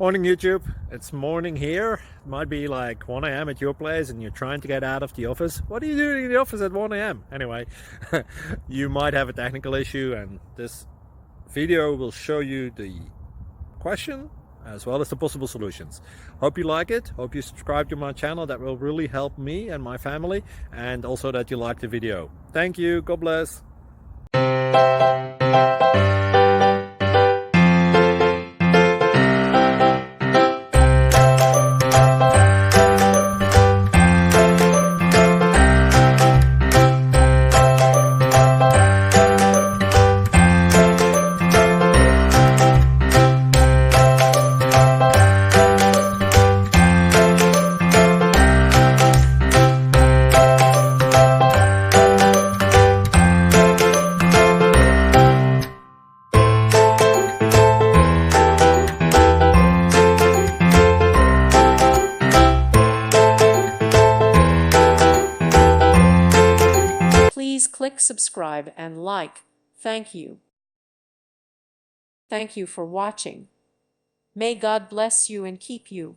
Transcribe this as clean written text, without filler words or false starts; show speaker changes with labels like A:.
A: Morning YouTube, it's morning here. It might be like 1 a.m. at your place and you're trying to get out of the office. What are you doing in the office at 1 a.m.? Anyway, you might have a technical issue and this video will show you the question as well as the possible solutions. Hope you like it, hope you subscribe to my channel. That will really help me and my family, and also that you like the video. Thank you, God bless.
B: Please click subscribe and like. Thank you. Thank you for watching. May God bless you and keep you.